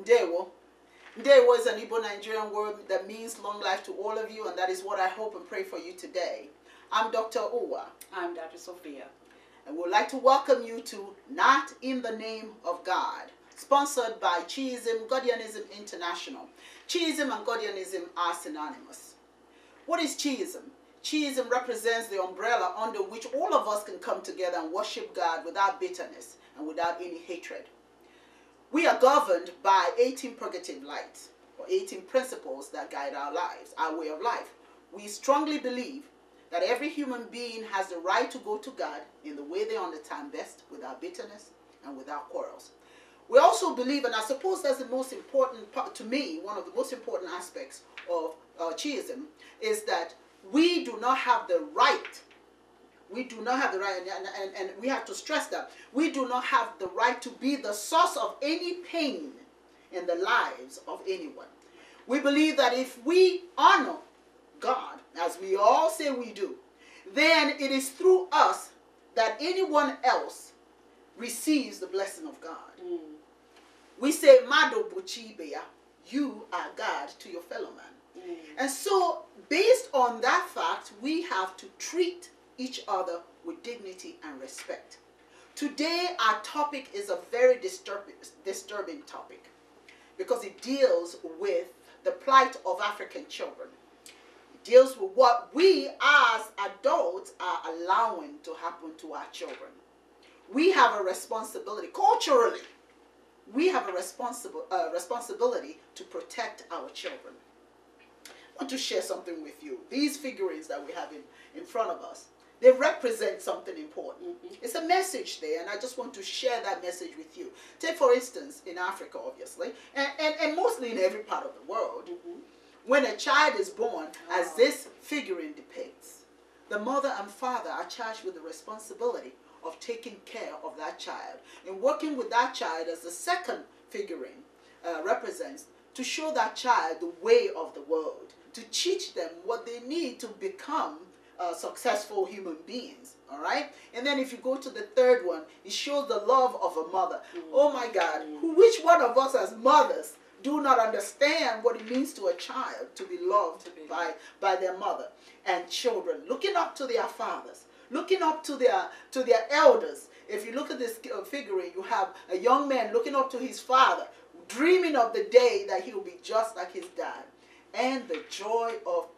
Ndewo. Ndewo is an Igbo Nigerian word that means long life to all of you, and that is what I hope and pray for you today. I'm Dr. Uwa. I'm Dr. Sophia. And we'd like to welcome you to Not in the Name of God, sponsored by Chiism, Godianism International. Chiism and Godianism are synonymous. What is Chiism? Chiism represents the umbrella under which all of us can come together and worship God without bitterness and without any hatred. We are governed by 18 purgative lights, or 18 principles that guide our lives, our way of life. We strongly believe that every human being has the right to go to God in the way they understand best, without bitterness and without quarrels. We also believe, and I suppose that's the most important part, to me, one of the most important aspects of Chiism, is that we do not have the right, and we have to stress that, we do not have the right to be the source of any pain in the lives of anyone. We believe that if we honor God, as we all say we do, then it is through us that anyone else receives the blessing of God. We say, Mado Buchibeya, you are God to your fellow man. And so, based on that fact, we have to treat each other with dignity and respect. Today, our topic is a very disturbing topic because it deals with the plight of African children. It deals with what we as adults are allowing to happen to our children. We have a responsibility, culturally, we have a responsibility to protect our children. I want to share something with you. These figurines that we have in front of us, they represent something important. It's a message there, and I just want to share that message with you. Take, for instance, in Africa, obviously, and mostly in every part of the world, when a child is born, as this figurine depicts, the mother and father are charged with the responsibility of taking care of that child and working with that child, as the second figurine represents, to show that child the way of the world, to teach them what they need to become successful human beings. All right? And then if you go to the third one, it shows the love of a mother. Oh my God, which one of us as mothers do not understand what it means to a child to be loved by their mother? And children looking up to their fathers, looking up to their elders. If you look at this figurine, you have a young man looking up to his father, dreaming of the day that he will be just like his dad, and the joy of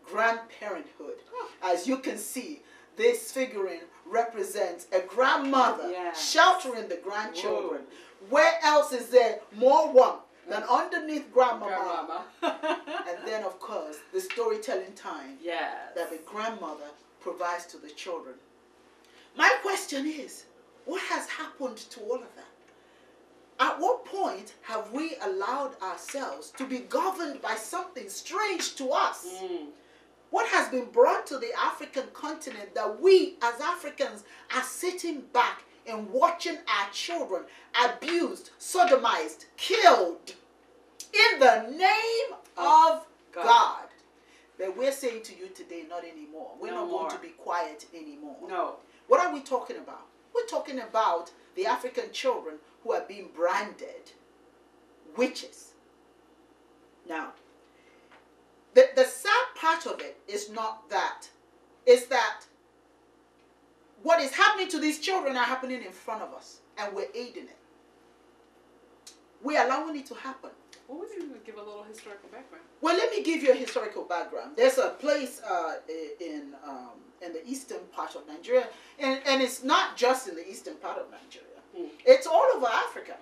grandparenthood. As you can see, this figurine represents a grandmother sheltering the grandchildren. Where else is there more warmth than underneath grandmama? And then, of course, the storytelling time that the grandmother provides to the children. My question is, what has happened to all of that? At what point have we allowed ourselves to be governed by something strange to us? What has been brought to the African continent that we as Africans are sitting back and watching our children abused, sodomized, killed in the name of God? But we're saying to you today, not anymore. We're not going to be quiet anymore. No. What are we talking about? We're talking about the African children who are being branded witches. Now, the sad part of it is not that. It's that what is happening to these children are happening in front of us, and we're aiding it. We're allowing it to happen. Well, would you give a little historical background? Well, let me give you a historical background. There's a place in the eastern part of Nigeria, and it's not just in the eastern part of Nigeria. It's all over Africa.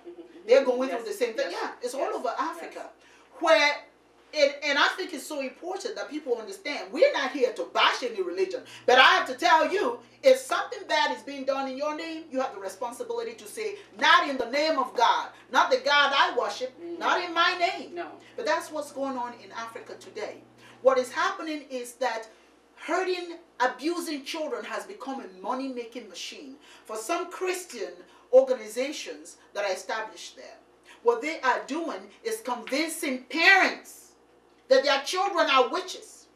They're going through the same thing. Yeah, it's all over Africa. Where, and I think it's so important that people understand, we're not here to bash any religion. But I have to tell you, if something bad is being done in your name, you have the responsibility to say, not in the name of God, not the God I worship, not in my name. No. But that's what's going on in Africa today. What is happening is that hurting, abusing children has become a money-making machine for some Christian organizations that are established there. What they are doing is convincing parents that their children are witches,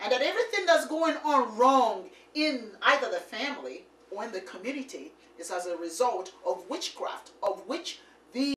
and that everything that's going on wrong in either the family or in the community is as a result of witchcraft, of which these